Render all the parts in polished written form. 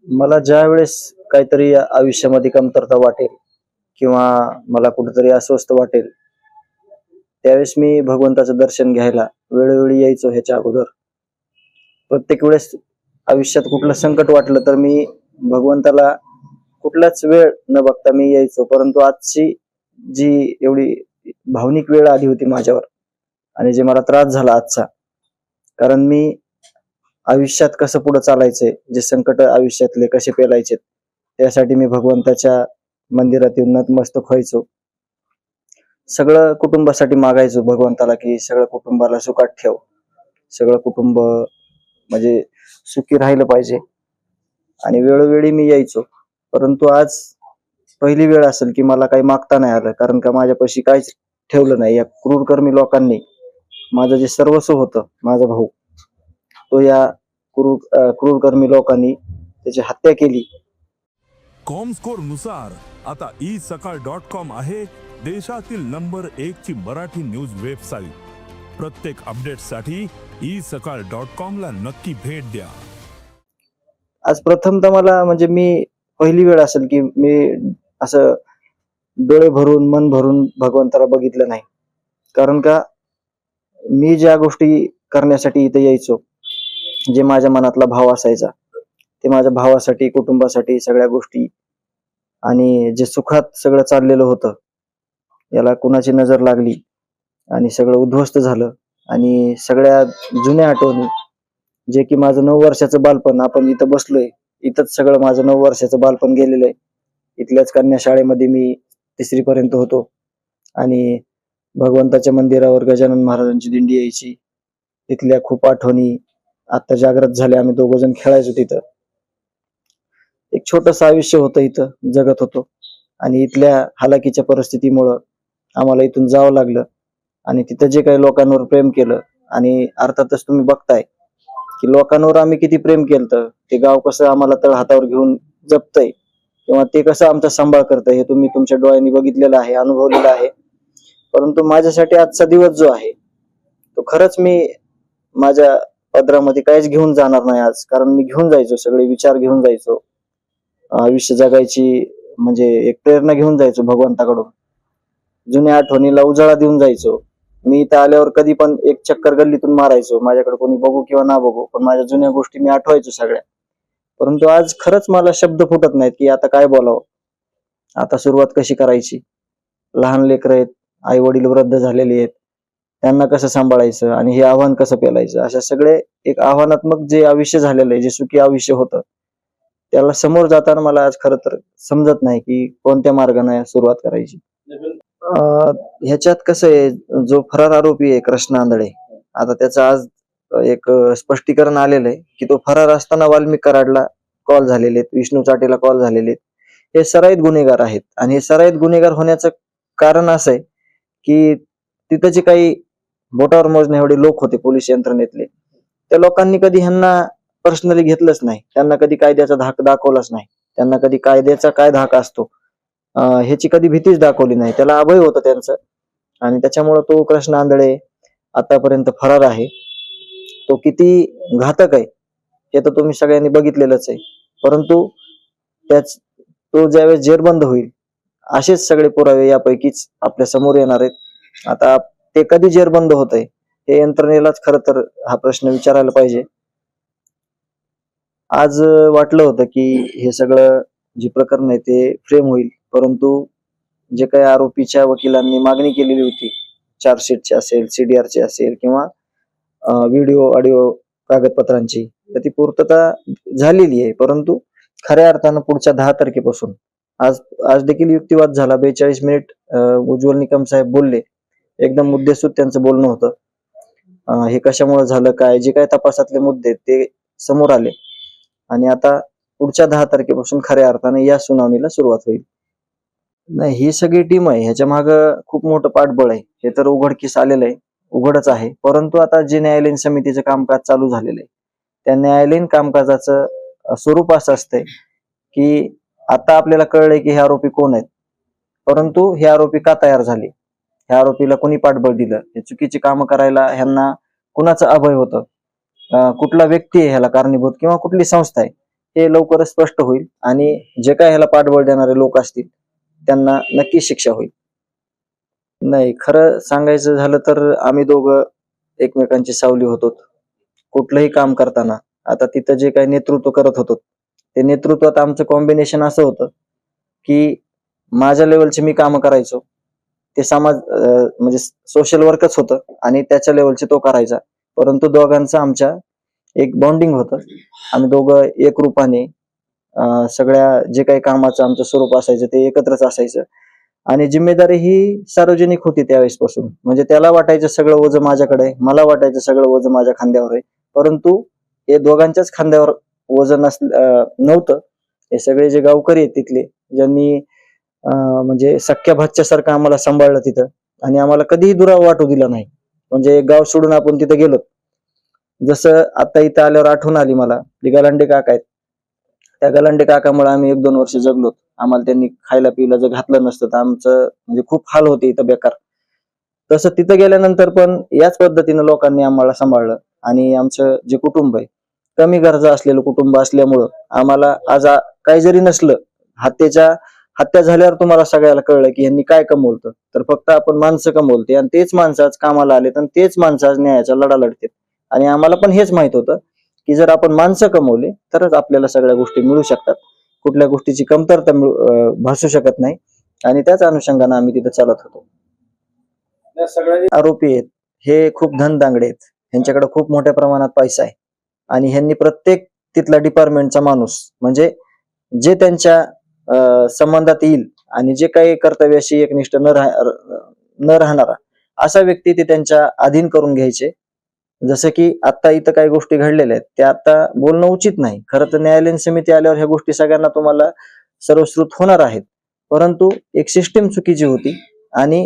मला ज्या वेळेस काहीतरी आयुष्यामध्ये कमतरता वाटेल किंवा मला कुठेतरी अस्वस्थ वाटेल, त्यावेळेस मी भगवंताचं दर्शन घ्यायला वेळोवेळी यायचो. ह्याच्या अगोदर प्रत्येक वेळेस आयुष्यात कुठलं संकट वाटलं तर मी भगवंताला कुठलाच वेळ न बघता मी यायचो. परंतु आजची जी एवढी भावनिक वेळ आली होती माझ्यावर आणि जे मला त्रास झाला आजचा, कारण मी आयुष्यात कसं पुढे चालायचंय, जे संकट आयुष्यातले कसे पेलायचे, त्यासाठी मी भगवंताच्या मंदिरात येऊन नतमस्तक व्हायचो. सगळं कुटुंबासाठी मागायचो भगवंताला की सगळं कुटुंबाला सुखात ठेव, सगळं कुटुंब म्हणजे सुखी राहिलं पाहिजे. आणि वेळोवेळी मी यायचो. परंतु आज पहिली वेळ असेल की मला काही मागता नाही आलं, कारण का माझ्यापाशी काहीच ठेवलं नाही. या क्रूरकर्मी लोकांनी माझं जे सर्वस्व होतं, माझा भाऊ, तो या क्रूरकर्मी लोकांनी त्याची हत्या केली. कॉमस्कोर नुसार आता isakal.com आहे देशातील नंबर 1 ची मराठी न्यूज वेबसाईट. प्रत्येक अपडेटसाठी isakal.com ला नक्की भेट द्या. आज प्रथमतः मला म्हणजे मी पहिली वेळ असेल की मी असं डोळे भरून मन भरून भगवंताला बघितलं नाही. कारण का मी ज्या गोष्टी करण्यासाठी इथे यायचो, जे माझ्या मनातला भाव असायचा, ते माझ्या भावासाठी, कुटुंबासाठी सगळ्या गोष्टी, आणि जे सुखात सगळं चाललेलं होतं, याला कुणाची नजर लागली आणि सगळं उद्ध्वस्त झालं. आणि सगळ्या जुन्या आठवणी, जे की माझं 9 वर्षाचं बालपण, आपण इथं बसलोय, इथंच सगळं माझं 9 वर्षाचं बालपण गेलेलं आहे. इथल्याच कन्या शाळेमध्ये मी 3री पर्यंत होतो. आणि भगवंताच्या मंदिरावर गजानन महाराजांची दिंडी यायची. तिथल्या खूप आठवणी आता जागृत झाल्या. आम्ही दोघं जण खेळायचो तिथं. एक छोटस आयुष्य होतं, इथं जगत होतो. आणि इथल्या हालाकीच्या परिस्थितीमुळं आम्हाला इथून जावं लागलं. आणि तिथं जे काही लोकांवर प्रेम केलं, आणि अर्थातच तुम्ही बघताय की लोकांवर आम्ही किती प्रेम केलं, ते गाव कसं आम्हाला तळहातावर घेऊन जपतंय किंवा ते कसं आमचा सांभाळ करतंय, हे तुम्ही तुमच्या डोळ्यांनी बघितलेलं आहे, अनुभवलेलं आहे. परंतु माझ्यासाठी आजचा दिवस जो आहे, तो खरंच मी माझ्या पदरामध्ये काहीच घेऊन जाणार नाही आज. कारण मी घेऊन जायचो, सगळे विचार घेऊन जायचो, आयुष्य जगायची म्हणजे एक प्रेरणा घेऊन जायचो भगवंताकडून. जुन्या आठवणीला उजाळा देऊन जायचो. मी इथं आल्यावर कधी पण एक चक्कर गल्लीतून मारायचो, माझ्याकडे कोणी बघू किंवा ना बघू, पण माझ्या जुन्या गोष्टी मी आठवायचो सगळ्या. परंतु आज खरंच मला शब्द फुटत नाहीत की आता काय बोलावं, आता सुरुवात कशी करायची. लहान लेकरं आहेत, आई वडील वृद्ध झालेले आहेत, त्यांना कसं सांभाळायचं आणि हे आव्हान कसं पेलायचं, अशा सगळे एक आव्हानात्मक जे आयुष्य झालेलं आहे, जे सुखी आयुष्य होतं, त्याला समोर जाताना मला आज खरं तर समजत नाही की कोणत्या मार्गाने सुरुवात करायची. ह्याच्यात कसं आहे, जो फरार आरोपी आहे कृष्ण आंधळे, आता त्याचं आज एक स्पष्टीकरण आलेलं आहे की तो फरार असताना वाल्मिक कराडला कॉल झालेले आहेत, विष्णू चाटेला कॉल झालेले आहेत. हे सराईत गुन्हेगार आहेत. आणि हे सराईत गुन्हेगार होण्याचं कारण असं आहे की तिथं जे काही बोटावर मोजण्या एवढे लोक होते पोलीस यंत्रणेतले, त्या लोकांनी कधी ह्यांना पर्सनली घेतलंच नाही, त्यांना कधी कायद्याचा धाक दाखवलाच नाही, त्यांना कधी कायद्याचा काय धाक असतो ह्याची कधी भीतीच दाखवली नाही. त्याला अभय होतं त्यांचं. आणि त्याच्यामुळे तो कृष्ण आंधळे आतापर्यंत फरार आहे. तो किती घातक आहे हे तर तुम्ही सगळ्यांनी बघितलेलंच आहे. परंतु तो ज्यावेळेस जेरबंद होईल, असेच सगळे पुरावे यापैकीच आपल्या समोर येणार आहेत. आता ते कधी जेरबंद होतंय हे यंत्रणेलाच खरं तर हा प्रश्न विचारायला पाहिजे. आज वाटलं होतं की हे सगळं जे प्रकरण आहे ते फ्रेम होईल, परंतु जे काही आरोपीच्या वकिलांनी मागणी केलेली होती, चार्जशीटची असेल, CDR असेल किंवा व्हिडिओ ऑडिओ कागदपत्रांची, तर ती पूर्तता झालेली आहे. परंतु खऱ्या अर्थानं पुढच्या 10 तारखेपासून आज आज देखील युक्तिवाद झाला. 42 मिनिट उज्ज्वल निकम साहेब बोलले, एकदम मुद्देसूद त्यांचं बोलणं होतं. हे कशामुळे झालं, काय, जे काय तपासातले मुद्दे ते समोर आले. आणि आता पुढच्या 10 तारखेपासून खऱ्या अर्थाने या सुनावणीला सुरुवात होईल. नाही, ही सगळी टीम आहे, ह्याच्या माग खूप मोठं पाठबळ आहे, हे तर उघडकीस आलेलं आहे, उघडच आहे. परंतु आता जे न्यायालयीन समितीचं कामकाज चालू झालेलं आहे, त्या न्यायालयीन कामकाजाचं स्वरूप असं असतंय की आता आपल्याला कळलंय की हे आरोपी कोण आहेत, परंतु हे आरोपी का तयार झाले, ह्या आरोपीला कोणी पाठबळ दिलं, हे चुकीची कामं करायला ह्यांना कुणाचं अभय होतं, कुठला व्यक्ती आहे ह्याला कारणीभूत किंवा कुठली संस्था आहे, हे लवकरच स्पष्ट होईल आणि जे काय ह्याला पाठबळ देणारे लोक असतील त्यांना नक्की शिक्षा होईल. नाही, खरं सांगायचं झालं तर आम्ही दोघं एकमेकांची सावली होतो. कुठलंही काम करताना आता तिथं जे काही नेतृत्व करत होतो ते नेतृत्वात आमचं कॉम्बिनेशन असं होतं की माझ्या लेवलचे मी कामं करायचो. ते म्हणजे सोशल वर्कच होतं आणि त्याच्या लेवलचे तो करायचा. परंतु दोघांचं आमच्या एक बॉन्डिंग होतं. आम्ही दोघं एकरूपाने सगळ्या जे काही कामाचं आमचं स्वरूप असायचं ते एकत्रच असायचं आणि जिम्मेदारी ही सार्वजनिक होती त्यावेळेसपासून. म्हणजे त्याला वाटायचं सगळं ओझं माझ्याकडे आहे, मला वाटायचं सगळं ओझं माझ्या खांद्यावर आहे. परंतु हे दोघांच्याच खांद्यावर ओझं नव्हतं. हे सगळे जे गावकरी आहेत तिथले ज्यांनी म्हणजे सख्या भाच्या सारखं आम्हाला सांभाळलं तिथं आणि आम्हाला कधीही दुरावा वाटू दिला नाही. म्हणजे गाव सोडून आपण तिथे गेलो. जसं आता इथं आल्यावर आठवण आली मला, जे गलांडे काका आहेत त्या गलांडे काकामुळे आम्ही 1-2 वर्ष जगलो. आम्हाला त्यांनी खायला पियला जर घातलं नसतं तर आमचं म्हणजे खूप हाल होते इथं बेकार. तसं तिथं गेल्यानंतर पण याच पद्धतीनं लोकांनी आम्हाला सांभाळलं आणि आमचं जे कुटुंब आहे कमी गरजा असलेलं कुटुंब असल्यामुळं आम्हाला आज काही जरी नसलं, हत्या झाल्यावर तुम्हाला सगळ्याला कळलं की यांनी काय कमवलं, तर फक्त आपण माणसं कमवलते आणि तेच माणसं आज कामाला आलेत आणि तेच माणसं आज न्यायाचा लढा लढतात. आणि आम्हाला पण हेच माहित होतं की जर आपण माणसं कमवले तरच आपल्याला सगळ्या गोष्टी मिळू शकतात. कुठल्या गोष्टीची कमतरता भासू शकत नाही आणि त्याच अनुषंगाने आम्ही तिथे चालत होतो. सगळे आरोपी आहेत हे खूप धनदांगडे आहेत. ह्यांच्याकडे खूप मोठ्या प्रमाणात पैसा आहे आणि ह्यांनी प्रत्येक तिथला डिपार्टमेंटचा माणूस म्हणजे जे त्यांच्या संबंधात येईल आणि जे काही कर्तव्याशी एकनिष्ठ न राहणारा असा व्यक्ती ते त्यांच्या अधीन करून घ्यायचे. जसं की आता इथं काही गोष्टी घडलेल्या आहेत त्या आता बोलणं उचित नाही. खरं तर न्यायालयीन समिती आल्यावर ह्या गोष्टी सगळ्यांना तुम्हाला सर्वश्रुत होणार आहेत. परंतु एक सिस्टीम चुकीची होती आणि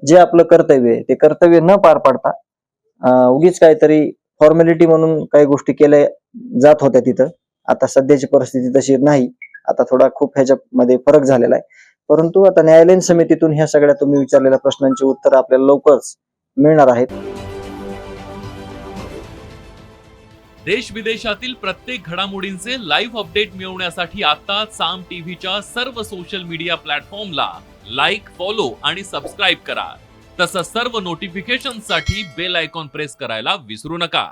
जे आपलं कर्तव्य आहे ते कर्तव्य न पार पाडता उगीच काहीतरी फॉर्मॅलिटी म्हणून काही गोष्टी केल्या जात होत्या तिथं. आता सध्याची परिस्थिती तशी नाही. आता थोडा खूप ह्याच्यामध्ये फरक झालेला आहे. परंतु आता न्यायालयीन समितीतून ह्या सगळ्या तुम्ही विचारलेल्या प्रश्नांची उत्तर आपल्याला लवकरच मिळणार आहेत. देश विदेशातील प्रत्येक घडामोडींचे लाईव्ह अपडेट मिळवण्यासाठी आता साम टीव्हीच्या सर्व सोशल मीडिया प्लॅटफॉर्मला लाईक, फॉलो आणि सबस्क्राईब करा. तसंच सर्व नोटिफिकेशनसाठी बेल आयकॉन प्रेस करायला विसरू नका.